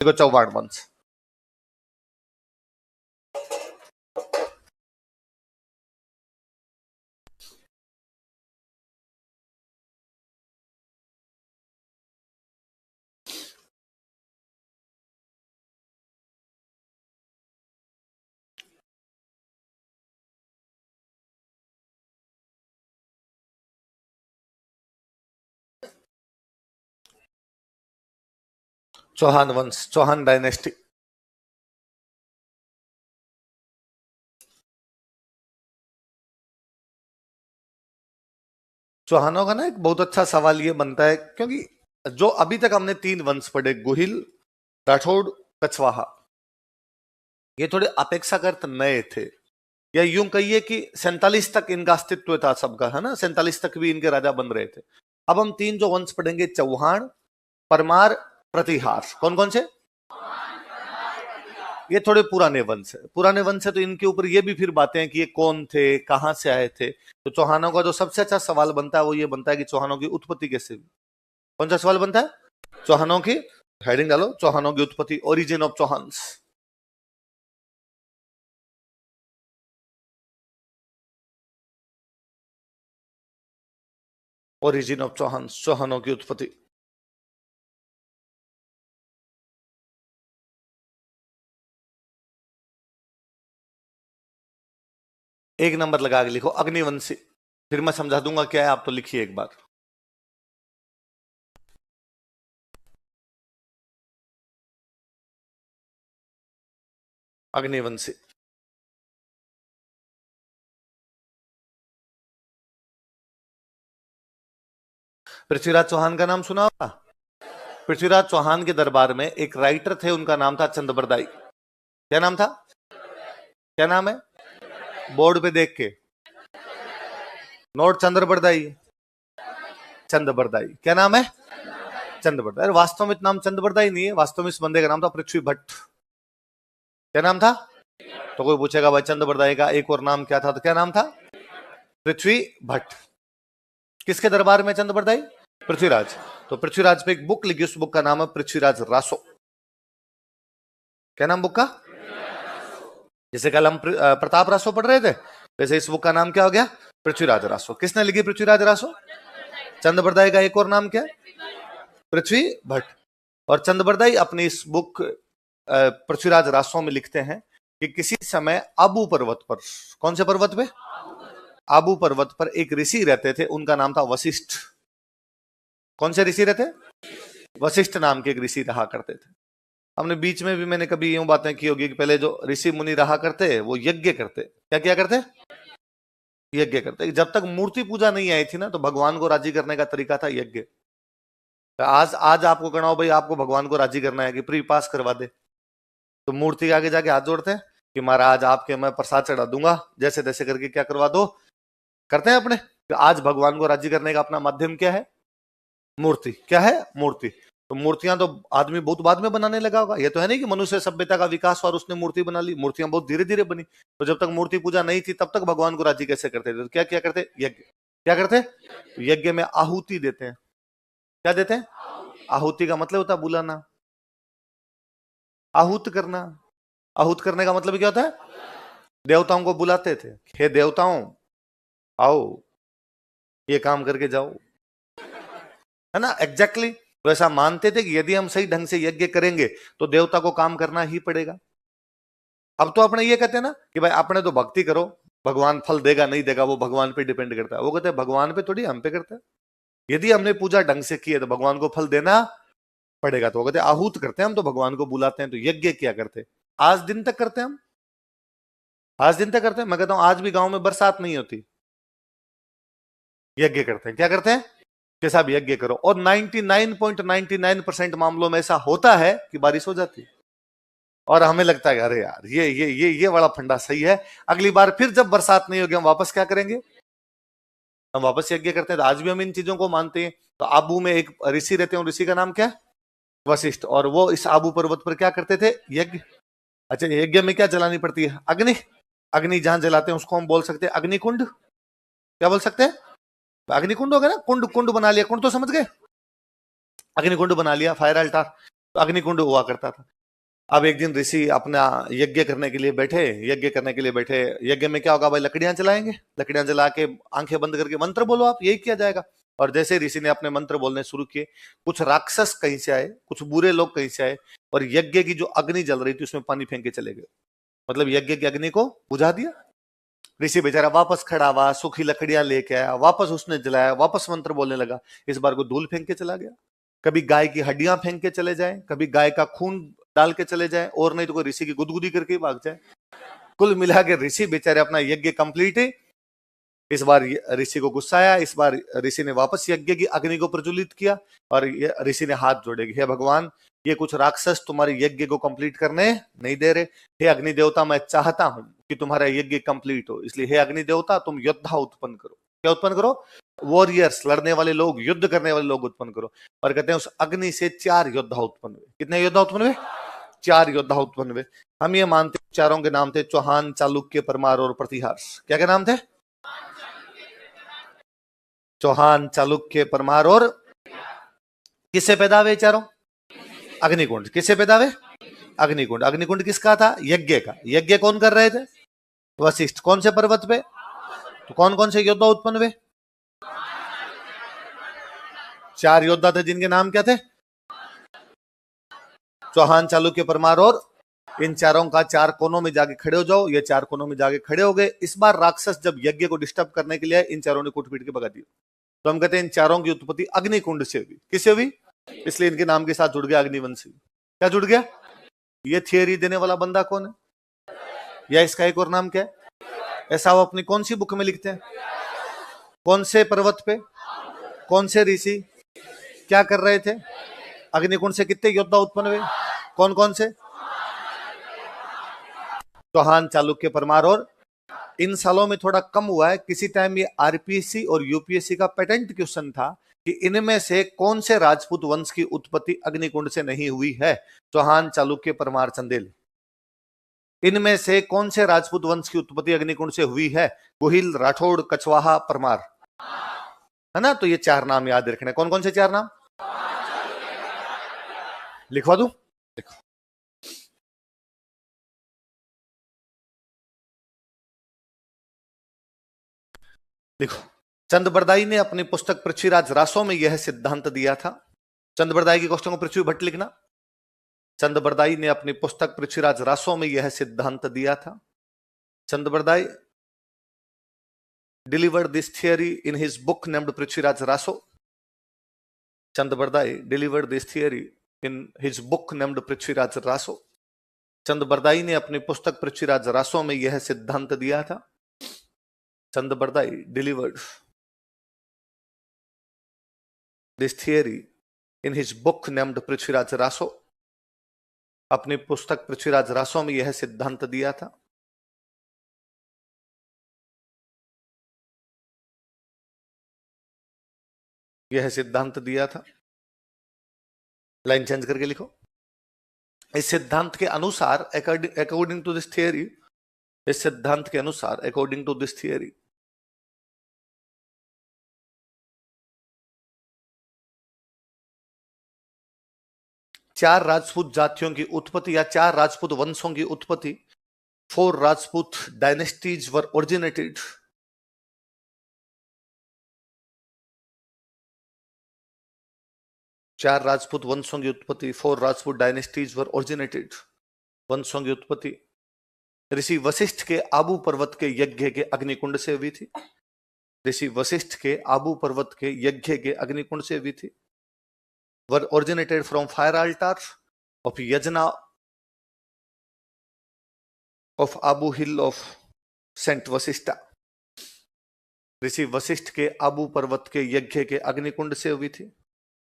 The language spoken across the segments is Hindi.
देखो चौहान वंश। चौहान वंश, चौहान डायनेस्टी। चौहानों का ना एक बहुत अच्छा सवाल ये बनता है, क्योंकि जो अभी तक हमने 3 वंश पढ़े, गुहिल, राठौड़, कछवाहा, ये थोड़े अपेक्षाकृत नए थे, या यूं कहिए कि 47 तक इनका अस्तित्व था सबका, है ना, 47 तक भी इनके राजा बन रहे थे। अब हम 3 जो वंश पढ़ेंगे, चौहान, परमार, प्रतिहार, कौन कौन से? ये थोड़े पुराने वंश है, पुराने वंश है, तो इनके ऊपर ये भी फिर बातें हैं कि ये कौन थे, कहां से आए थे। तो चौहानों का जो सबसे अच्छा सवाल बनता है वो ये बनता है कि चौहानों की उत्पत्ति कैसे हुई। कौन सा सवाल बनता है? चौहानों की, हेडिंग डालो, चौहानों की उत्पत्ति, origin of Chauhans. Origin of Chauhans, चौहानों की उत्पत्ति। एक नंबर लगा के लिखो, अग्निवंशी। फिर मैं समझा दूंगा क्या है, आप तो लिखिए एक बार। अग्निवंशी। पृथ्वीराज चौहान का नाम सुना होगा? पृथ्वीराज चौहान के दरबार में एक राइटर थे, उनका नाम था चंद्रबरदाई। क्या नाम था? क्या नाम है? बोर्ड पे देख के नोट, चंद्रबरदाई, चंद्रबरदाई। क्या नाम है? चंद्रबरदाई। वास्तव में नाम चंद्रबरदाई नहीं है, वास्तव में इस बंदे का नाम था पृथ्वी भट्ट। क्या नाम था? तो कोई पूछेगा भाई चंद्रबरदाई का एक और नाम क्या था, तो क्या नाम था? पृथ्वी भट्ट। किसके दरबार में चंद्रबरदाई? पृथ्वीराज। तो पृथ्वीराज पे एक बुक लिखी, उस बुक का नाम है पृथ्वीराज रासो। क्या नाम बुक का? जैसे कल हम प्रताप रासो पढ़ रहे थे, वैसे इस बुक का नाम क्या हो गया? पृथ्वीराज रासो। किसने लिखी पृथ्वीराज रासो? चंद्रबरदाई का एक और नाम क्या है? पृथ्वी भट्ट। और चंद्रबरदाई अपनी इस बुक पृथ्वीराज रासो में लिखते हैं कि किसी समय आबू पर्वत पर, कौन से पर्वत पे? आबू पर्वत पर एक ऋषि रहते थे, उनका नाम था वशिष्ठ। कौन से ऋषि रहते? वशिष्ठ नाम के एक ऋषि रहा करते थे। हमने बीच में भी मैंने कभी यूं बातें की होगी कि पहले जो ऋषि मुनि रहा करते वो यज्ञ करते। क्या किया करते? यज्ञ करते। जब तक मूर्ति पूजा नहीं आई थी ना, तो भगवान को राजी करने का तरीका था यज्ञ। आज आज आपको करना हो भाई, आपको भगवान को राजी करना है कि प्री पास करवा दे, तो मूर्ति के आगे जाके हाथ जोड़ते हैं कि महाराज आपके मैं प्रसाद चढ़ा दूंगा, जैसे तैसे करके क्या करवा दो, करते हैं अपने। तो आज भगवान को राजी करने का अपना माध्यम क्या है? मूर्ति। क्या है? मूर्ति। तो मूर्तियां तो आदमी बहुत बाद में बनाने लगा होगा, ये तो है नहीं कि मनुष्य सभ्यता का विकास और उसने मूर्ति बना ली, मूर्तियां बहुत धीरे धीरे बनी। तो जब तक मूर्ति पूजा नहीं थी तब तक भगवान को राजी कैसे करते थे? तो क्या क्या करते? यज्ञ। क्या करते? तो यज्ञ में आहुति देते हैं। क्या देते हैं? आहुति का मतलब होता है बुलाना, आहूत करना। आहूत करने का मतलब क्या होता है? देवताओं को बुलाते थे, हे देवताओं आओ ये काम करके जाओ, है ना, एग्जैक्टली। तो ऐसा मानते थे कि यदि हम सही ढंग से यज्ञ करेंगे तो देवता को काम करना ही पड़ेगा। अब तो अपने ये कहते हैं ना कि भाई अपने तो भक्ति करो, भगवान फल देगा नहीं देगा वो भगवान पे डिपेंड करता है। वो कहते हैं भगवान पे थोड़ी, हम पे करता है। यदि हमने पूजा ढंग से की है तो भगवान को फल देना पड़ेगा। तो वो कहते हैं आहूत करते हैं हम, तो भगवान को बुलाते हैं। तो यज्ञ क्या करते? आज दिन तक करते हैं हम, आज दिन तक करते हैं। मैं कहता हूं आज भी गांव में बरसात नहीं होती, यज्ञ करते हैं। क्या करते हैं? कैसा भी यज्ञ करो, और 99.99% मामलों में ऐसा होता है कि बारिश हो जाती है। और हमें लगता है अरे यार ये वाला फंडा सही है, अगली बार फिर जब बरसात नहीं होगी हम वापस क्या करेंगे? हम वापस यज्ञ करते हैं। तो आज भी हम इन चीजों को मानते हैं। तो आबू में एक ऋषि रहते हैं, ऋषि का नाम क्या है? वशिष्ठ। और वो इस आबू पर्वत पर क्या करते थे? यज्ञ। अच्छा, यज्ञ में क्या जलानी पड़ती है? अग्नि। अग्नि जहां जलाते हैं उसको हम बोल सकते हैं अग्निकुंड। क्या बोल सकते हैं? अग्निकुंड हो गया ना, कुंड, कुंड बना लिया, कुंड तो समझ गए, अग्निकुंड बना लिया, फायर अल्टार। तो अग्निकुंड हुआ करता था। अब एक दिन ऋषि अपना यज्ञ करने के लिए बैठे, यज्ञ में क्या होगा भाई, लकड़ियां जलाएंगे, लकड़ियां जला के आंखें बंद करके मंत्र बोलो, आप यही किया जाएगा। और जैसे ऋषि ने अपने मंत्र बोलने शुरू किए, कुछ राक्षस कहीं से आए, कुछ बुरे लोग कहीं से आए, और यज्ञ की जो अग्नि जल रही थी उसमें पानी फेंक के चले गए, मतलब यज्ञ की अग्नि को बुझा दिया। ऋषि बेचारा वापस खड़ा हुआ, सूखी लकड़ियां लेके आया, वापस उसने जलाया, वापस मंत्र बोलने लगा, इस बार को धूल फेंक के चला गया। कभी गाय की हड्डियां फेंक के चले जाए, कभी गाय का खून डाल के चले जाए, और नहीं तो कोई ऋषि की गुदगुदी करके भाग जाए। कुल मिला के ऋषि बेचारे अपना यज्ञ कंप्लीट है। इस बार ऋषि को गुस्सा आया, इस बार ऋषि ने वापस यज्ञ की अग्नि को प्रज्वलित किया, और ऋषि ने हाथ जोड़े, हे भगवान, ये कुछ राक्षस तुम्हारे यज्ञ को कंप्लीट करने नहीं दे रहे। हे अग्नि देवता, मैं चाहता हूं कि तुम्हारा यज्ञ कंप्लीट हो, इसलिए हे अग्नि देवता, तुम योद्धा उत्पन्न करो। क्या उत्पन्न करो? वॉरियर्स, लड़ने वाले लोग, युद्ध करने वाले लोग उत्पन्न करो। और कहते हैं उस अग्नि से 4 योद्धा उत्पन्न हुए। कितने योद्धा उत्पन्न हुए? 4 योद्धा उत्पन्न हुए। हम ये मानते, चारों के नाम थे चौहान, चालुक्य, परमार और प्रतिहार। क्या क्या नाम थे? चौहान, चालुक्य, परमार और किससे पैदा हुए चारों? अग्निकुंड। किससे पैदा हुए? अग्निकुंड। अग्निकुंड किसका था? यज्ञ का। यज्ञ कौन कर रहे थे? वशिष्ठ। कौन से पर्वत पे? तो कौन कौन से योद्धा उत्पन्न हुए? 4 योद्धा थे, जिनके नाम क्या थे? चौहान, चालुक्य, परमार और। इन चारों का 4 कोनों में जाके खड़े हो जाओ। ये 4 कोनों में जाके खड़े हो गए। इस बार राक्षस जब यज्ञ को डिस्टर्ब करने के लिए इन चारों ने कूट पीट के भगा दिया। तो हम कहते हैं इन चारों की उत्पत्ति अग्निकुंड से हुई। किससे हुई? इसलिए इनके नाम के साथ जुड़ गया अग्निवंशी। क्या जुड़ गया? ये थियरी देने वाला बंदा कौन है, या इसका एक और नाम क्या है? ऐसा वो अपनी कौन सी बुक में लिखते हैं? कौन से पर्वत पे, कौन से ऋषि क्या कर रहे थे? अग्निकुंड से कितने योद्धा उत्पन्न हुए? कौन कौन से? चौहान, चालुक्य, परमार और। इन सालों में थोड़ा कम हुआ है। किसी टाइम ये आरपीएससी और यूपीएससी का पेटेंट क्वेश्चन था कि इनमें से कौन से राजपूत वंश की उत्पत्ति अग्निकुंड से नहीं हुई है? चौहान, चालुक्य, परमार, चंदेल। इनमें से कौन से राजपूत वंश की उत्पत्ति अग्निकुंड से हुई है? गोहिल, राठौड़, कछवाहा, परमार, है ना? तो ये 4 नाम याद रखने। कौन कौन से 4 नाम? लिखवा दूं? देखो, देखो, चंद्रबरदाई ने अपनी पुस्तक पृथ्वीराज रासो में यह सिद्धांत दिया था। चंद्रबरदाई की क्वेश्चन को पृथ्वी भट्ट लिखना। चंद्रबरदाई ने अपनी पुस्तक पृथ्वीराज रासो में यह सिद्धांत दिया था। Chand Bardai delivered this theory in his book named Prithviraj Raso. Chandabardai delivered this theory in his book named Prithviraj Raso. Chand Bardai ने अपनी पुस्तक पृथ्वीराज रासो में यह सिद्धांत दिया था। Chand Bardai delivered this theory in his book named Prithviraj Raso. अपनी पुस्तक पृथ्वीराज रासो में यह सिद्धांत दिया था। यह सिद्धांत दिया था। लाइन चेंज करके लिखो। इस सिद्धांत के अनुसार, अकॉर्डिंग टू दिस थियरी, इस सिद्धांत के अनुसार, अकॉर्डिंग टू दिस थियरी, चार राजपूत जातियों की उत्पत्ति या 4 राजपूत वंशों की उत्पत्ति, 4 राजपूत डायनेस्टीज वर ओरिजिनेटेड। चार राजपूत वंशों की उत्पत्ति, 4 राजपूत डायनेस्टीज वर ओरिजिनेटेड। वंशों की उत्पत्ति ऋषि वशिष्ठ के आबू पर्वत के यज्ञ के अग्निकुंड से हुई थी। ऋषि वशिष्ठ के आबू पर्वत के यज्ञ के अग्निकुंड से हुई थी। Were originated from fire altar of yajna of Abu hill of saint Vashishtha. ऋषि वशिष्ठ के आबू पर्वत के यज्ञ के अग्निकुंड से हुई थी।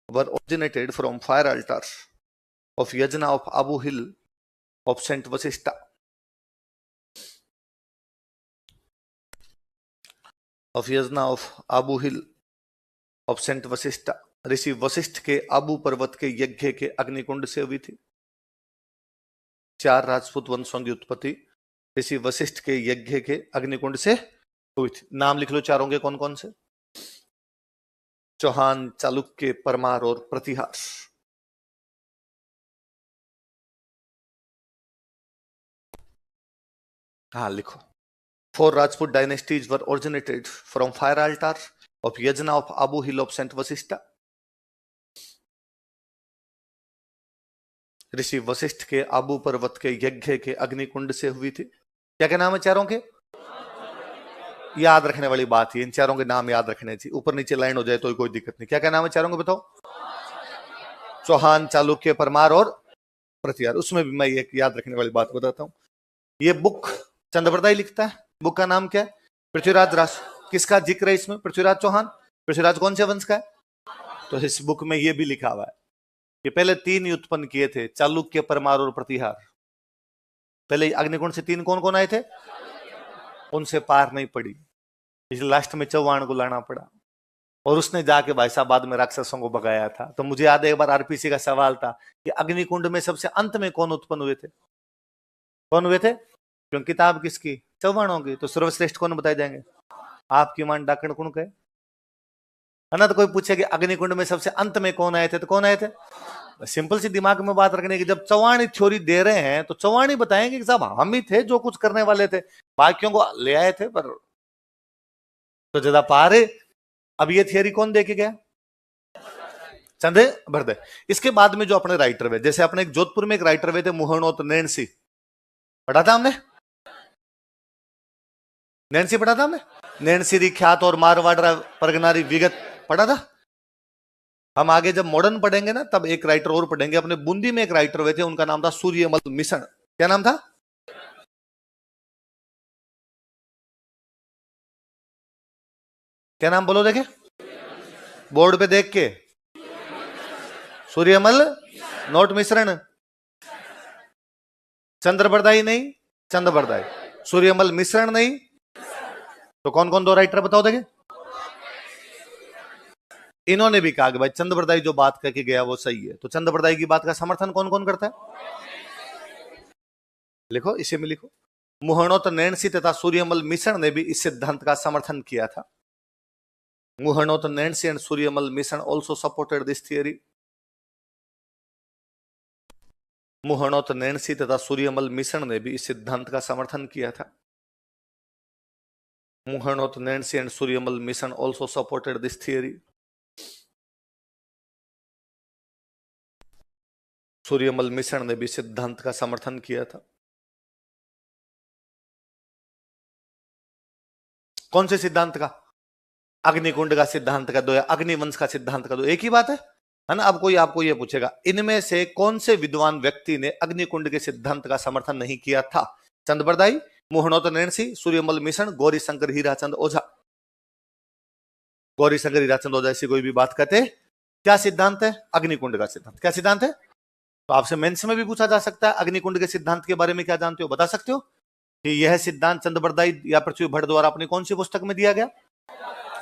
Were originated from fire altar of yajna of Abu hill of saint Vashishtha. Of yajna of Abu hill of saint Vashishtha. ऋषि वशिष्ठ के आबू पर्वत के यज्ञ के अग्निकुंड से हुई थी। 4 राजपूत वंशों की उत्पत्ति ऋषि वशिष्ठ के यज्ञ के अग्निकुंड से हुई थी। नाम लिख लो चारों के, कौन कौन से? चौहान, चालुक्य, परमार और प्रतिहार। हाँ लिखो। 4 Rajput dynasties were originated from fire altar of Yajna of Abu Hill of Saint Vasishta. ऋषि वशिष्ठ के आबू पर्वत के यज्ञ के अग्निकुंड से हुई थी। क्या क्या नाम है चारों के? याद रखने वाली बात है, इन चारों के नाम याद रखने चाहिए, ऊपर नीचे लाइन हो जाए तो कोई दिक्कत नहीं। क्या क्या नाम है चारों के बताओ? चौहान, चालुक्य, परमार और प्रतिहार। उसमें भी मैं एक याद रखने वाली बात बताता हूँ। ये बुक चंद्रबरदाई लिखता है। बुक का नाम क्या है? पृथ्वीराज रास। किसका जिक्र है इसमें? पृथ्वीराज चौहान। पृथ्वीराज कौन से वंश का है? तो इस बुक में ये भी लिखा हुआ है। ये पहले 3 उत्पन्न किए थे, चालुक्य, परमार और प्रतिहार। पहले अग्निकुंड से 3 कौन कौन आए थे? उनसे पार नहीं पड़ी, इसलिए लास्ट में चौहान को लाना पड़ा। और उसने जाके भाई साहब बाद में राक्षसों को भगाया था। तो मुझे याद है एक बार आरपीसी का सवाल था कि अग्निकुंड में सबसे अंत में कौन उत्पन्न हुए थे? कौन हुए थे? क्योंकि किताब किसकी? चौहानों की। तो सर्वश्रेष्ठ कौन बताए जाएंगे? आपकी मान डाकण कौन कहे है ना। तो कोई पूछे कि अग्निकुंड में सबसे अंत में कौन आए थे, तो कौन आए थे? सिंपल सी दिमाग में बात रखने की, जब चौहान थ्योरी दे रहे हैं तो चौहान ही बताएंगे कि साहब हम ही थे जो कुछ करने वाले थे, बाकियों को ले आए थे। पर तो ज्यादा पारे। अब ये थियरी कौन दे के गया? चंद्रबरदाई। इसके बाद में जो अपने राइटर हुए, जैसे अपने एक जोधपुर में एक राइटर हुए थे मुहणोत नैणसी, पढ़ा था हमने? नैणसी पढ़ा था हमने। नैणसी ख्यात और मारवाड़ परगनारी विगत पढ़ा था। हम आगे जब मॉडर्न पढ़ेंगे ना तब एक राइटर और पढ़ेंगे। अपने बूंदी में एक राइटर हुए थे, उनका नाम था सूर्यमल मिश्र। क्या नाम था? क्या नाम बोलो देखे बोर्ड पे देख के। सूर्यमल, नोट मिश्रण। चंद्रबरदाई नहीं, चंद्रबरदाई। सूर्यमल मिश्रण नहीं। तो कौन कौन 2 राइटर बताओ देखे। इन्होंने भी कहा कि भाई चंद्रबरदाई जो बात करके गया वो सही है। तो चंद्रबरदाई की बात का समर्थन कौन कौन करता है? लिखो, इसी में लिखो। मुहणोत नैणसी तथा सूर्यमल मिश्रण ने भी इस सिद्धांत का समर्थन किया था। मुहणोत नैणसी एंड सूर्यमल मिश्रण also supported this theory. Muhnot Nainsi तथा सूर्यमल मिश्रण ने भी इस सिद्धांत का समर्थन किया था। मुहणोत नैणसी एंड सूर्यमल मिश्रण also supported this theory. Suryamal मिश्रण ने भी सिद्धांत का समर्थन किया था। कौन से सिद्धांत का? अग्निकुंड का सिद्धांत का दो या अग्निवंश का सिद्धांत का दो, एक ही बात है ना। अब कोई आपको यह पूछेगा इनमें से कौन से विद्वान व्यक्ति ने अग्निकुंड के सिद्धांत का समर्थन नहीं किया था? चंद्रबरदाई, मुहणोत नैणसी, सूर्यमल मिश्रण, गौरी शंकर हीराचंद ओझा। गौरी शंकर हीराचंद ओझा ऐसी कोई भी बात कहते? क्या सिद्धांत है? अग्निकुंड का सिद्धांत। क्या सिद्धांत है? तो आपसे मेंस में भी पूछा जा सकता है अग्निकुंड के सिद्धांत के बारे में क्या जानते हो, बता सकते हो कि यह सिद्धांत चंद्रबरदाई या पृथ्वी भट्ट द्वारा अपनी कौन सी पुस्तक में दिया गया?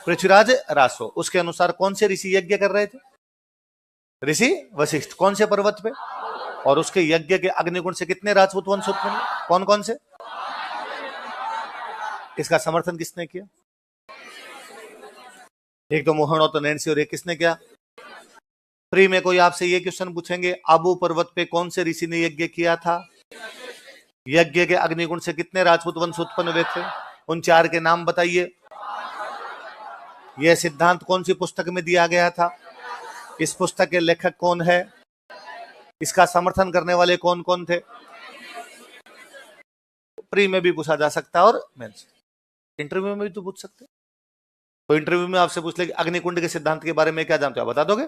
पृथ्वीराज रासो। उसके अनुसार कौन से ऋषि यज्ञ कर रहे थे? ऋषि वशिष्ठ। कौन से पर्वत पे? और उसके यज्ञ के अग्निकुंड से कितने राजपूत वंश उत्पन्न? कौन कौन से? इसका समर्थन किसने किया? एक तो मुहणोत नैणसी और एक किसने किया? प्री में कोई आपसे ये क्वेश्चन पूछेंगे आबू पर्वत पे कौन से ऋषि ने यज्ञ किया था? यज्ञ के अग्निकुंड से कितने राजपूत वंश उत्पन्न हुए थे? उन 4 के नाम बताइए। यह सिद्धांत कौन सी पुस्तक में दिया गया था? इस पुस्तक के लेखक कौन है? इसका समर्थन करने वाले कौन कौन थे? प्री में भी पूछा जा सकता है और मेंस इंटरव्यू में भी तो पूछ सकते हैं। तो इंटरव्यू में आपसे पूछ ले कि अग्निकुंड के सिद्धांत के बारे में क्या जानते हो, बता दोगे?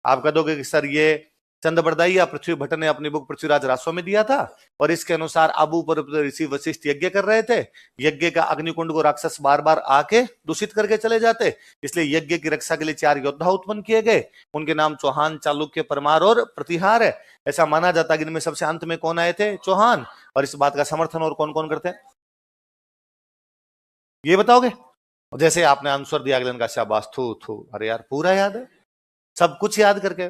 आप कह दोगे कि सर ये चंद्रबरदाई या पृथ्वी भट्ट ने अपनी बुक पृथ्वीराज रासो में दिया था और इसके अनुसार आबू पर्वत ऋषि वशिष्ठ यज्ञ कर रहे थे। यज्ञ का अग्निकुंड को राक्षस बार बार आके दूषित करके चले जाते, इसलिए यज्ञ की रक्षा के लिए 4 योद्धा उत्पन्न किए गए। उनके नाम चौहान, चालुक्य, परमार और प्रतिहार है। ऐसा माना जाता है कि इनमें सबसे अंत में कौन आए थे? चौहान। और इस बात का समर्थन और कौन कौन करते हैं ये बताओगे? जैसे आपने आंसर दिया अगले का शाबाश, थू थू, अरे यार पूरा याद है, सब कुछ याद करके।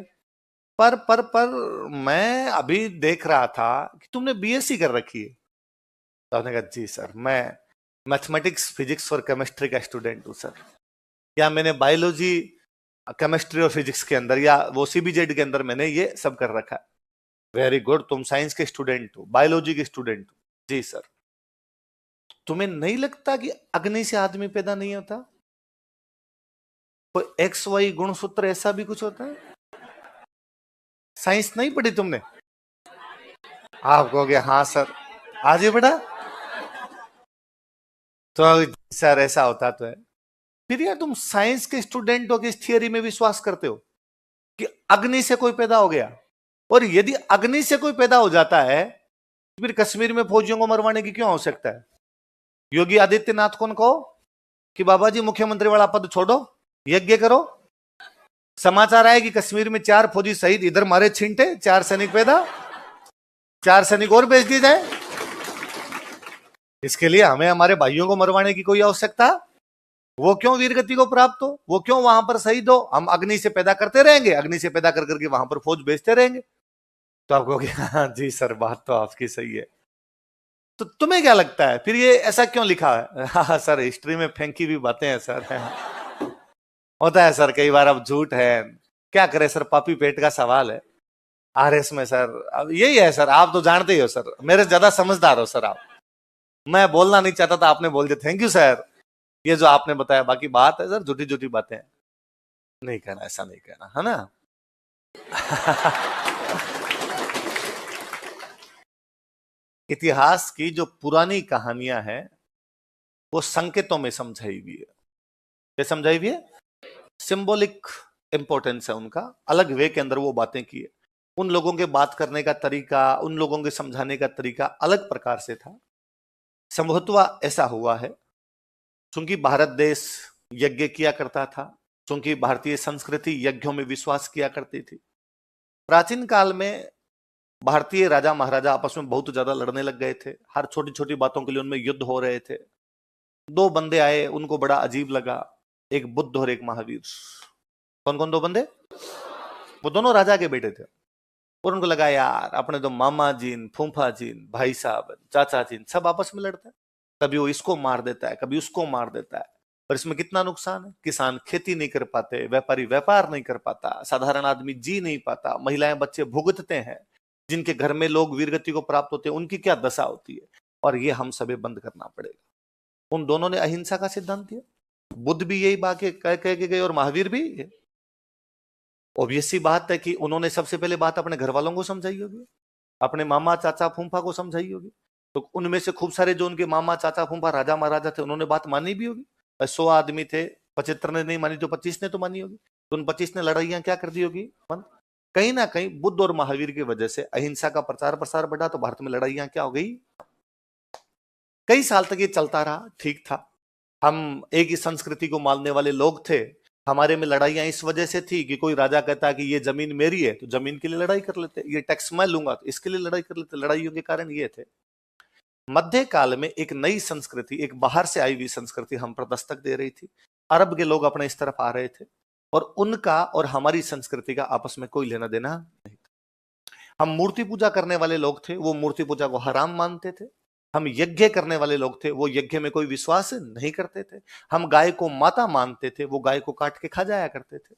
पर मैं अभी देख रहा था कि तुमने बीएससी कर रखी है। तो आपने कहा जी सर मैं मैथमेटिक्स, फिजिक्स और केमिस्ट्री का स्टूडेंट हूं सर। या मैंने बायोलॉजी, केमिस्ट्री और फिजिक्स के अंदर या वो सीबीजेड के अंदर मैंने ये सब कर रखा है। वेरी गुड, तुम साइंस के स्टूडेंट हो, बायोलॉजी के स्टूडेंट हो। जी सर। तुम्हें नहीं लगता कि अग्नि से आदमी पैदा नहीं होता? कोई एक्स वाई गुणसूत्र ऐसा भी कुछ होता है? साइंस नहीं पढ़ी तुमने? आप कहोगे हाँ सर, आज ही पढ़ा तो सर ऐसा होता तो है। फिर यार तुम साइंस के स्टूडेंट हो कि इस थियरी में विश्वास करते हो कि अग्नि से कोई पैदा हो गया? और यदि अग्नि से कोई पैदा हो जाता है तो फिर कश्मीर में फौजियों को मरवाने की क्यों आवश्यकता है? योगी आदित्यनाथ को कहो कि बाबा जी मुख्यमंत्री वाला पद छोड़ो, यज्ञ करो। समाचार आए कि कश्मीर में 4 फौजी शहीद, इधर मारे छींटे, 4 सैनिक पैदा, 4 सैनिक और भेज दिए जाए। इसके लिए हमें हमारे भाइयों को मरवाने की कोई आवश्यकता? वो क्यों वीरगति को प्राप्त हो, वो क्यों वहां पर शहीद हो? हम अग्नि से पैदा करते रहेंगे, अग्नि से पैदा कर करके वहां पर फौज भेजते रहेंगे। तो आप कहोगे हाँ जी सर, बात तो आपकी सही है। तो तुम्हें क्या लगता है फिर ये ऐसा क्यों लिखा है? हाँ सर, हिस्ट्री में फेंकी हुई बातें हैं सर। होता है सर कई बार, अब झूठ है, क्या करे सर, पापी पेट का सवाल है। आरएस में सर अब यही है सर, आप तो जानते ही हो सर, मेरे से ज्यादा समझदार हो सर आप। मैं बोलना नहीं चाहता था, आपने बोल दिया, थैंक यू सर। ये जो आपने बताया बाकी बात है सर, झूठी झूठी बातें नहीं कहना, ऐसा नहीं कहना, है ना? इतिहास की जो पुरानी कहानियां हैं वो संकेतों में समझाई हुई है। क्या समझाई हुई है? सिंबॉलिक इंपॉर्टेंस है उनका, अलग वे के अंदर वो बातें की है। उन लोगों के बात करने का तरीका, उन लोगों के समझाने का तरीका अलग प्रकार से था। संभवतः ऐसा हुआ है क्योंकि भारत देश यज्ञ किया करता था, क्योंकि भारतीय संस्कृति यज्ञों में विश्वास किया करती थी। प्राचीन काल में भारतीय राजा महाराजा आपस में बहुत ज्यादा लड़ने लग गए थे, हर छोटी छोटी बातों के लिए उनमें युद्ध हो रहे थे। 2 बंदे आए, उनको बड़ा अजीब लगा, एक बुद्ध और एक महावीर। कौन कौन 2 बंदे? वो दोनों राजा के बेटे थे। और उनको लगा यार अपने तो मामा जीन, फूफा जीन, भाई साहब, चाचा जीन सब आपस में लड़ते हैं, कभी वो इसको मार देता है, कभी उसको मार देता है। और इसमें कितना नुकसान है, किसान खेती नहीं कर पाते, व्यापारी व्यापार नहीं कर पाता, साधारण आदमी जी नहीं पाता, महिलाएं बच्चे भुगतते हैं, जिनके घर में लोग वीरगति को प्राप्त होते हैं उनकी क्या दशा होती है। और ये हम सभी बंद करना पड़ेगा। उन दोनों ने अहिंसा का सिद्धांत दिया, बुद्ध भी यही बात कह के गए और महावीर भी। ऑब्वियस सी बात है कि उन्होंने सबसे पहले बात अपने घर वालों को समझाई होगी, अपने मामा चाचा फूफा को समझाई होगी। तो उनमें से खूब सारे जो उनके मामा चाचा फूफा राजा महाराजा थे उन्होंने बात मानी भी होगी। 100 आदमी थे, 75 ने नहीं मानी तो 25 ने तो मानी होगी। तो उन 25 ने लड़ाइयां क्या कर दी होगी बंद। कहीं ना कहीं बुद्ध और महावीर की वजह से अहिंसा का प्रचार प्रसार बढ़ा, तो भारत में लड़ाइयां क्या हो गई। कई साल तक ये चलता रहा, ठीक था, हम एक ही संस्कृति को मानने वाले लोग थे। हमारे में लड़ाइयां इस वजह से थी कि कोई राजा कहता कि ये जमीन मेरी है तो जमीन के लिए लड़ाई कर लेते, ये टैक्स मैं लूंगा तो इसके लिए लड़ाई कर लेते। लड़ाइयों के कारण ये थे। मध्य काल में एक नई संस्कृति, एक बाहर से आई हुई संस्कृति हम पर दस्तक दे रही थी। अरब के लोग अपने इस तरफ आ रहे थे और उनका और हमारी संस्कृति का आपस में कोई लेना देना नहीं था। हम मूर्ति पूजा करने वाले लोग थे, वो मूर्ति पूजा को हराम मानते थे। हम यज्ञ करने वाले लोग थे, वो यज्ञ में कोई विश्वास नहीं करते थे। हम गाय को माता मानते थे, वो गाय को काट के खा जाया करते थे।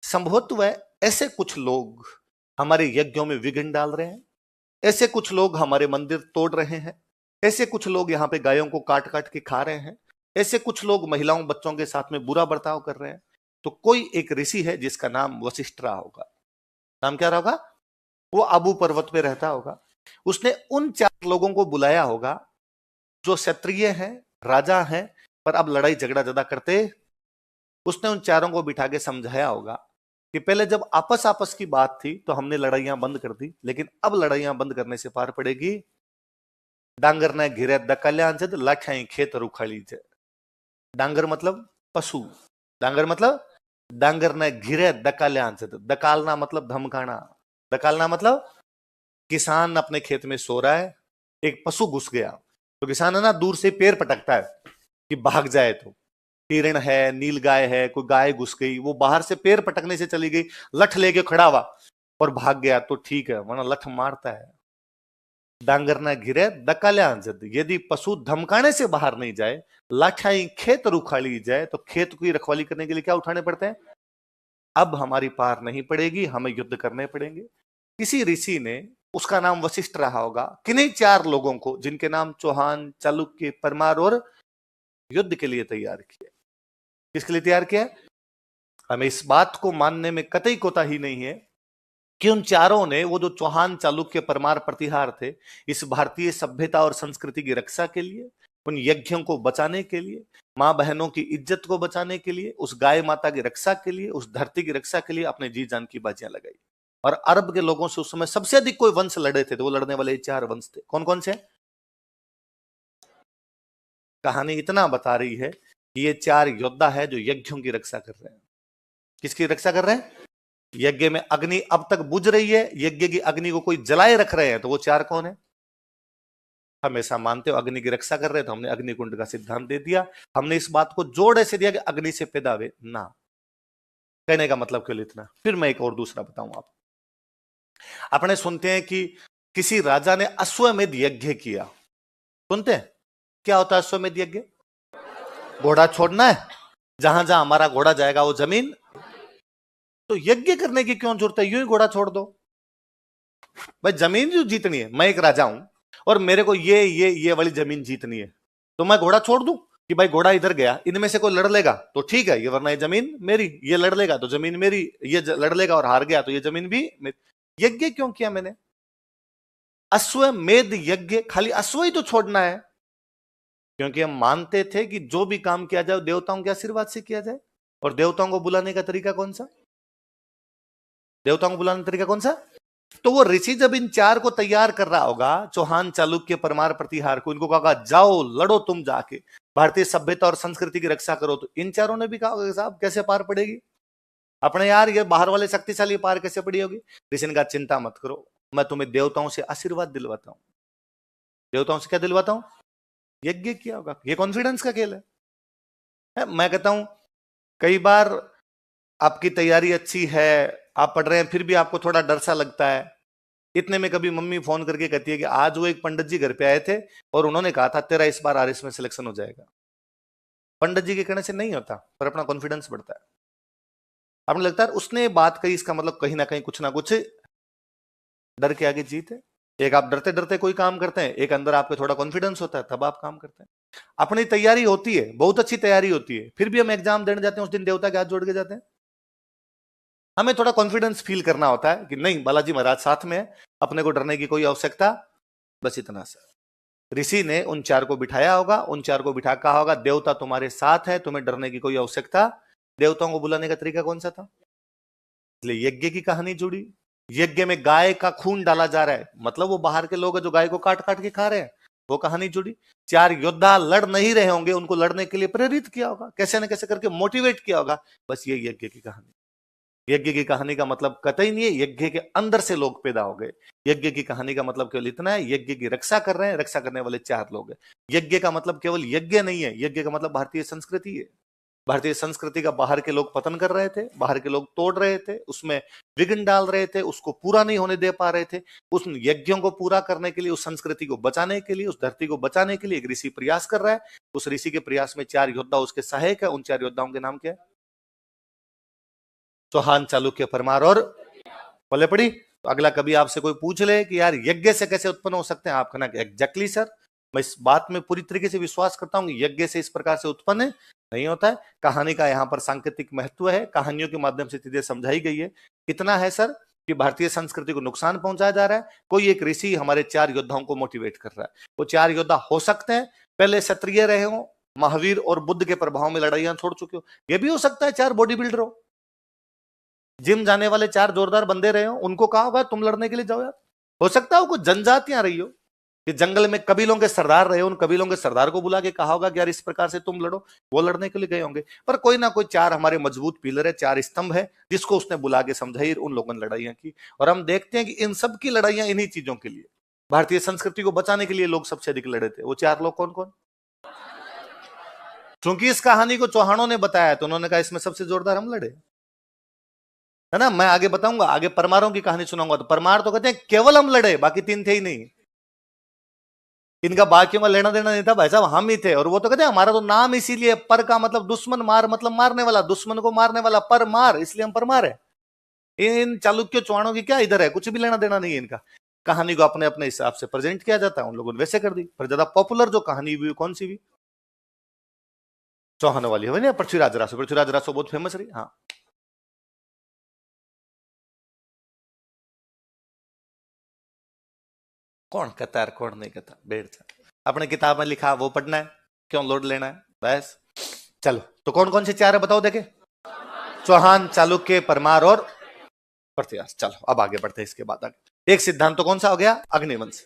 संभवतः ऐसे कुछ लोग हमारे यज्ञों में विघ्न डाल रहे हैं, ऐसे कुछ लोग हमारे मंदिर तोड़ रहे हैं, ऐसे कुछ लोग यहाँ पे गायों को काट काट के खा रहे हैं, ऐसे कुछ लोग महिलाओं बच्चों के साथ में बुरा बर्ताव कर रहे हैं। तो कोई एक ऋषि है जिसका नाम वशिष्ठ रहा होगा। नाम क्या रहा होगा? वो आबू पर्वत पे रहता होगा। उसने उन 4 लोगों को बुलाया होगा जो क्षत्रिय हैं, राजा हैं, पर अब लड़ाई झगड़ा ज्यादा करते। उसने उन 4 को बिठा के समझाया होगा कि पहले जब आपस की बात थी तो हमने लड़ाइयां बंद कर दी, लेकिन अब लड़ाइयां बंद करने से पार पड़ेगी। डांगर ने घिरे दकल्यां लाठाई खेत रुखाली जे। डांगर मतलब पशु, डांगर मतलब डांगर ने घिरे दकाल्यां, दकालना मतलब धमकाना, दकालना मतलब किसान अपने खेत में सो रहा है, एक पशु घुस गया तो किसान है ना दूर से पैर पटकता है कि भाग जाए। तो हिरण है, नीलगाय है, कोई गाय घुस गई, वो बाहर से पैर पटकने से चली गई, लठ लेके खड़ा हुआ और भाग गया तो ठीक है, वरना लठ मारता है। डांगर ना घिरे दकाल्या जद, यदि पशु धमकाने से बाहर नहीं जाए, लाठाई खेत रुखाली जाए, तो खेत की रखवाली करने के लिए क्या उठाने पड़ते हैं? अब हमारी पार नहीं पड़ेगी, हमें युद्ध करने पड़ेंगे। किसी ऋषि ने उसका नाम वशिष्ठ रहा होगा। किन्हीं 4 लोगों को जिनके नाम चौहान, चालुक्य, परमार और युद्ध के लिए तैयार किया। किसके लिए तैयार किया? हमें इस बात को मानने में कतई कोताही नहीं है कि उन चारों ने, वो जो चौहान, चालुक्य, परमार, प्रतिहार थे, इस भारतीय सभ्यता और संस्कृति की रक्षा के लिए, उन यज्ञों को बचाने के लिए, मां बहनों की इज्जत को बचाने के लिए, उस गाय माता की रक्षा के लिए, उस धरती की रक्षा के लिए अपने जी जान की बाजियां लगाई। और अरब के लोगों से उस समय सबसे अधिक कोई वंश लड़े थे तो वो लड़ने वाले 4 वंश थे। कौन कौन से? कहानी इतना बता रही है कि ये 4 योद्धा है जो यज्ञों की रक्षा कर रहे हैं। किसकी रक्षा कर रहे हैं? यज्ञ में अग्नि अब तक बुझ रही है, यज्ञ की अग्नि को कोई जलाए रख रहे हैं, तो वो 4 कौन है? हमेशा मानते हो अग्नि की रक्षा कर रहे हैं, तो हमने अग्निकुंड का सिद्धांत दे दिया। हमने इस बात को जोड़ ऐसे दिया कि अग्नि से पैदा वे ना। कहने का मतलब केवल इतना। फिर मैं एक और दूसरा बताऊं आप। अपने सुनते हैं कि किसी राजा ने अश्वमेध यज्ञ किया। सुनते हैं? क्या होता है अश्वमेध यज्ञ? घोड़ा छोड़ना है, जहां जहां हमारा घोड़ा जाएगा वो जमीन। तो यज्ञ करने की क्यों जरूरत है? यूं ही घोड़ा छोड़ दो भाई, जमीन जो जीतनी है। मैं एक राजा हूं और मेरे को ये वाली जमीन जीतनी है, तो मैं घोड़ा छोड़ दूं कि भाई घोड़ा इधर गया, इनमें से कोई लड़ लेगा तो ठीक है, ये वरना ये जमीन मेरी, ये लड़ लेगा तो जमीन मेरी, ये लड़ लेगा और हार गया तो ये जमीन भी मेरी। यज्ञ क्यों किया मैंने? अश्वमेध यज्ञ, खाली अश्व ही तो छोड़ना है, क्योंकि हम मानते थे कि जो भी काम किया जाए देवताओं के आशीर्वाद से किया जाए। और देवताओं को बुलाने का तरीका कौन सा? देवताओं को बुलाने का तरीका कौन सा? तो वो ऋषि जब इन 4 को तैयार कर रहा होगा, चौहान, चालुक्य, परमार, प्रतिहार को, इनको कहा जाओ लड़ो तुम जाके, भारतीय सभ्यता और संस्कृति की रक्षा करो, तो इन 4 ने भी कहा साहब कैसे पार पड़ेगी अपने, यार ये बाहर वाले शक्तिशाली पार कैसे पड़ी होगी? ऋषि ने कहा चिंता मत करो, मैं तुम्हें देवताओं से आशीर्वाद दिलवाता हूं। देवताओं से क्या दिलवाता हूं? यज्ञ किया होगा। ये कॉन्फिडेंस का खेल है। मैं कहता हूं कई बार आपकी तैयारी अच्छी है, आप पढ़ रहे हैं, फिर भी आपको थोड़ा डर सा लगता है। इतने में कभी मम्मी फोन करके कहती है कि आज वो एक पंडित जी घर पे आए थे और उन्होंने कहा था तेरा इस बार आरएस में सिलेक्शन हो जाएगा। पंडित जी के कहने से नहीं होता, पर अपना कॉन्फिडेंस बढ़ता है। आपको लगता है उसने बात कही, इसका मतलब कहीं ना कुछ डर के आगे जीत है। एक आप डरते डरते कोई काम करते हैं, एक अंदर आपके थोड़ा कॉन्फिडेंस होता है, तब आप काम करते हैं। अपनी तैयारी होती है, बहुत अच्छी तैयारी होती है, फिर भी हम एग्जाम देने जाते हैं, उस दिन देवता के हाथ जोड़ के जाते हैं। हमें थोड़ा कॉन्फिडेंस फील करना होता है कि नहीं, बालाजी महाराज साथ में है, अपने को डरने की कोई आवश्यकता। बस इतना सा ऋषि ने उन 4 को बिठाया होगा, उन 4 को बिठा कहा होगा देवता तुम्हारे साथ है, तुम्हें डरने की कोई आवश्यकता। देवताओं को बुलाने का तरीका कौन सा था? इसलिए यज्ञ की कहानी जुड़ी। यज्ञ में गाय का खून डाला जा रहा है, मतलब वो बाहर के लोग जो गाय को काट काट के खा रहे हैं, वो कहानी जुड़ी। 4 योद्धा लड़ नहीं रहे होंगे, उनको लड़ने के लिए प्रेरित किया होगा, कैसे न कैसे करके मोटिवेट किया होगा। बस ये यज्ञ की कहानी। यज्ञ की कहानी का मतलब कतई नहीं है यज्ञ के अंदर से लोग पैदा हो गए। यज्ञ की कहानी का मतलब केवल इतना है, यज्ञ की रक्षा कर रहे हैं, रक्षा करने वाले 4 लोग हैं। यज्ञ का मतलब केवल यज्ञ नहीं है, यज्ञ का मतलब भारतीय संस्कृति है। भारतीय संस्कृति का बाहर के लोग पतन कर रहे थे, बाहर के लोग तोड़ रहे थे, उसमें विघ्न डाल रहे थे, उसको पूरा नहीं होने दे पा रहे थे। उस यज्ञों को पूरा करने के लिए, उस संस्कृति को बचाने के लिए, उस धरती को बचाने के लिए एक ऋषि प्रयास कर रहा है। उस ऋषि के प्रयास में 4 योद्धा उसके सहायक है। उन 4 योद्धाओं के नाम क्या है? चौहान, चालुक्य, परमार और पल्ले पड़ी। तो अगला कभी आपसे कोई पूछ ले कि यार यज्ञ से कैसे उत्पन्न हो सकते हैं, आप कहना एग्जैक्टली सर, मैं इस बात में पूरी तरीके से विश्वास करता हूं कि यज्ञ से इस प्रकार से उत्पन्न नहीं होता है। कहानी का यहाँ पर सांकेतिक महत्व है, कहानियों के माध्यम से चीजें समझाई गई है। कितना है सर कि भारतीय संस्कृति को नुकसान पहुंचाया जा रहा है, कोई एक ऋषि हमारे 4 योद्धाओं को मोटिवेट कर रहा है। वो 4 योद्धा हो सकते हैं पहले क्षत्रिय रहे हो, महावीर और बुद्ध के प्रभाव में लड़ाइयां छोड़ चुके हो। यह भी हो सकता है 4 बॉडी बिल्डर हो, जिम जाने वाले 4 जोरदार बंदे रहे हो, उनको कहा होगा तुम लड़ने के लिए जाओ यार। हो सकता है कुछ जनजातियां रही हो कि जंगल में कबीलों के सरदार रहे हो, उन कबीलों के सरदार को बुला के कहा होगा कि यार इस प्रकार से तुम लड़ो, वो लड़ने के लिए गए होंगे। पर कोई ना कोई 4 हमारे मजबूत पिलर है, 4 स्तंभ है, जिसको उसने बुला के समझाई, उन लोगों ने लड़ाइयां की। और हम देखते हैं कि इन सब की लड़ाइयां इन्हीं चीजों के लिए, भारतीय संस्कृति को बचाने के लिए लोग सबसे अधिक लड़े थे। वो 4 लोग कौन कौन? क्योंकि इस कहानी को चौहानों ने बताया तो उन्होंने कहा इसमें सबसे जोरदार हम लड़े, है ना। मैं आगे बताऊंगा, आगे परमारों की कहानी सुनाऊंगा, तो परमार तो कहते हैं केवल हम लड़े, बाकी 3 थे ही नहीं। इनका बाकियों का लेना देना नहीं था भाई साहब, हम ही थे। और वो तो कहते हैं हमारा तो नाम इसीलिए, पर का मतलब दुश्मन, मार मतलब मारने वाला, दुश्मन को मारने वाला, पर मार, इसलिए हम परमार है। इन चालुक्य चौहानों की क्या इधर है, कुछ भी लेना देना नहीं है इनका। कहानी को अपने अपने हिसाब से प्रेजेंट किया जाता है, उन लोगों ने वैसे कर दी। पर ज्यादा पॉपुलर जो कहानी हुई कौन सी हुई? चौहान वाली है ना, पृथ्वीराज रासो। पृथ्वीराज रासो बहुत फेमस रही। हाँ, कौन कहता है कौन नहीं कहता, बैठ जा, अपने किताब में लिखा वो पढ़ना है, क्यों लोड लेना है बस। चलो, तो कौन कौन से चार है बताओ देखे? चौहान, चालुक्य, परमार और पृथ्वीराज। चलो अब आगे बढ़ते हैं। इसके बाद आगे एक सिद्धांत तो कौन सा हो गया? अग्निवंश।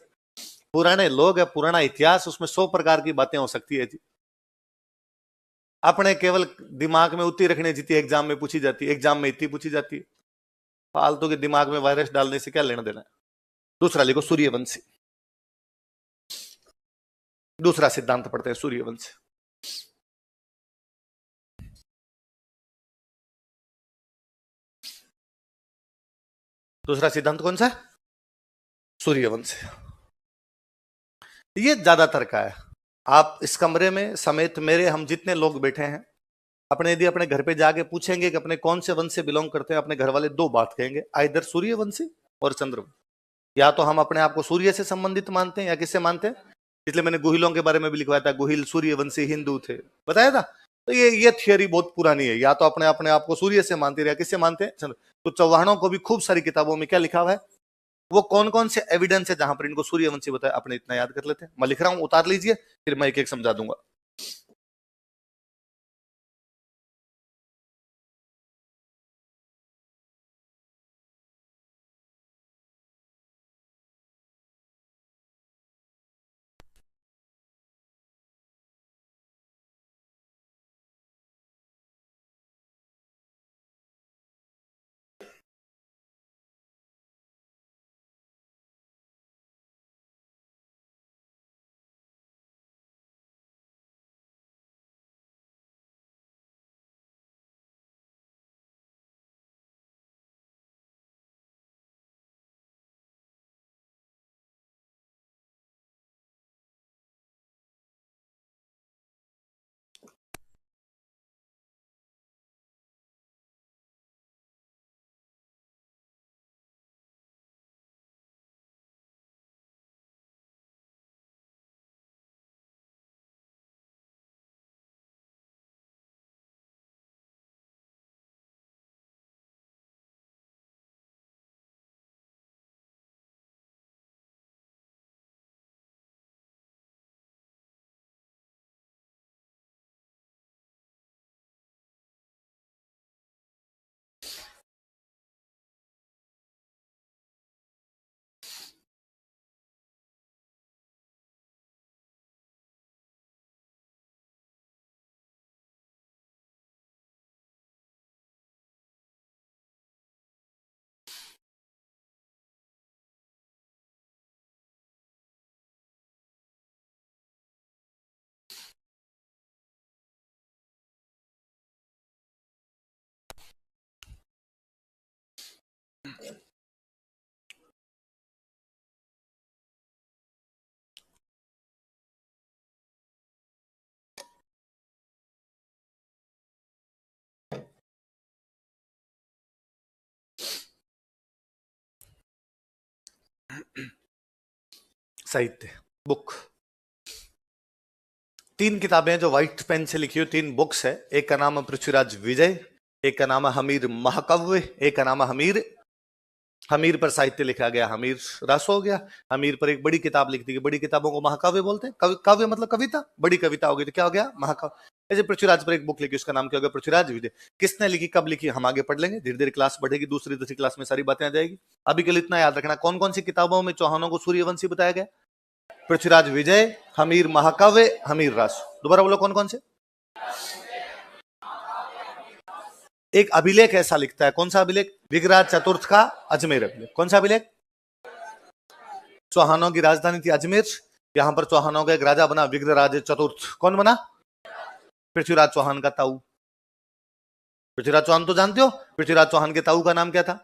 पुराने लोग है, पुराना इतिहास, उसमें 100 प्रकार की बातें हो सकती है जी। अपने केवल दिमाग में उतनी रखने जितनी एग्जाम में पूछी जाती है, एग्जाम में इतनी पूछी जाती है। फालतू के दिमाग में वायरस डालने से क्या लेना देना है। दूसरा लिखो सूर्यवंशी। दूसरा सिद्धांत पढ़ते हैं सूर्यवंश। दूसरा सिद्धांत कौन सा? सूर्यवंश। ये ज्यादातर का है। आप इस कमरे में समेत मेरे हम जितने लोग बैठे हैं, अपने यदि अपने घर पे जाके पूछेंगे कि अपने कौन से वंश से बिलोंग करते हैं, अपने घर वाले दो बात कहेंगे, आइदर सूर्यवंशी और चंद्रवंशी। या तो हम अपने आप को सूर्य से संबंधित मानते हैं या किससे मानते हैं? इसलिए मैंने गुहिलों के बारे में भी लिखवाया था, गुहिल सूर्यवंशी हिंदू थे, बताया था। तो ये थियोरी बहुत पुरानी है। या तो अपने अपने आप को सूर्य से मानते हैं या किससे मानते हैं? चंद्र। तो चौहानों को भी खूब सारी किताबों में क्या लिखा हुआ है, वो कौन कौन से एविडेंस है जहां पर इनको सूर्यवंशी बताया, अपने इतना याद कर लेते हैं। मैं लिख रहा हूं, उतार लीजिए, फिर मैं एक एक समझा दूंगा। साहित्य बुक, 3 किताबें जो व्हाइट पेन से लिखी हुई 3 बुक्स है। एक का नाम है पृथ्वीराज विजय, एक का नाम है हमीर महाकाव्य, एक का नाम है हमीर। हमीर पर साहित्य लिखा गया, हमीर रासो हो गया। हमीर पर एक बड़ी किताब लिख दी गई, बड़ी किताबों को महाकाव्य बोलते हैं। काव्य मतलब कविता, बड़ी कविता हो गई तो क्या हो गया? महाकाव्य। ऐसे पृथ्वीराज पर एक बुक लिखी, उसका नाम क्या हो गया? पृथ्वीराज विजय। किसने लिखी, कब लिखी, हम आगे पढ़ लेंगे, धीरे धीरे क्लास बढ़ेगी, दूसरी तीसरी क्लास में सारी बातें आ जाएगी। अभी के लिए इतना याद रखना, कौन कौन सी किताबों में चौहानों को सूर्यवंशी बताया गया? पृथ्वीराज विजय, हमीर महाकाव्य, हमीर रासो। दोबारा बोलो कौन कौन से? एक अभिलेख ऐसा लिखता है, कौन सा अभिलेख? विग्रह चतुर्थ का अजमेर अभिलेख। कौन सा अभिलेख? चौहानों की राजधानी थी अजमेर, यहां पर चौहानों का एक राजा बना विग्रहराज चतुर्थ। कौन बना? पृथ्वीराज चौहान का ताऊ। पृथ्वीराज चौहान तो जानते हो, पृथ्वीराज चौहान के ताऊ का नाम क्या था?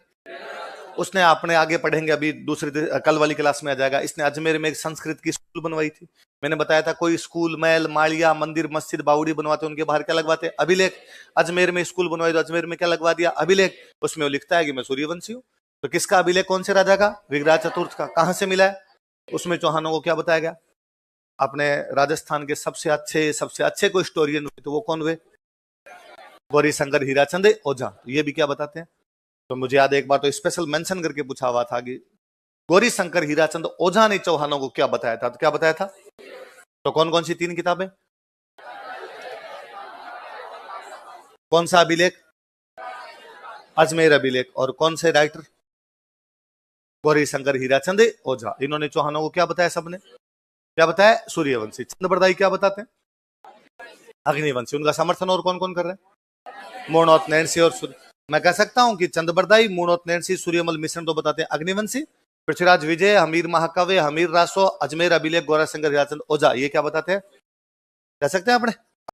उसने, अपने आगे पढ़ेंगे अभी दूसरी कल वाली क्लास में आ जाएगा, इसने अजमेर में एक संस्कृत की स्कूल बनवाई थी। मैंने बताया था कोई स्कूल, महल, माड़िया, मंदिर, मस्जिद, बावड़ी बनवाते उनके बाहर क्या लगवाते? अभिलेख। अजमेर में स्कूल बनवाई तो अजमेर में क्या लगवा दिया? अभिलेख। उसमें वो लिखता है कि मैं सूर्यवंशी हूँ। तो किसका अभिलेख, कौन से राजा का? विग्रह चतुर्थ का। कहां से मिला है? उसमें चौहानों को क्या बताया गया? अपने राजस्थान के सबसे अच्छे कोई हिस्टोरियन हुए तो वो कौन हुए? गौरी शंकर हीराचंद ओझा। ये भी क्या बताते हैं? तो मुझे याद है एक बार तो स्पेशल मेंशन करके पूछा हुआ था कि गौरी शंकर हीराचंद ओझा ने चौहानों को क्या बताया था, तो क्या बताया था? तो कौन कौन सी 3 किताबें? कौन सा अभिलेख? अजमेर अभिलेख। और कौन से राइटर? गौरी शंकर हीराचंद ओझा। इन्होंने चौहानों को क्या बताया? सबने क्या बताया? सूर्यवंशी। चंद्रबरदाई क्या बताते हैं? अग्निवंशी। उनका समर्थन और कौन कौन कर रहे हैं? मूर्णोत नैणसी और सूर्य। मैं कह सकता हूं कि चंद्रबरदाई, मूर्णोत नैणसी, सूर्यमल मिश्रण तो बताते हैं अग्निवंशी। पृथ्वीराज विजय, हमीर महाकाव्य, हमीर रासो, अजमेर अभिलेख, गौरा शंकर हीराचंद ओझा, ये क्या बताते हैं? कह सकते हैं आपने?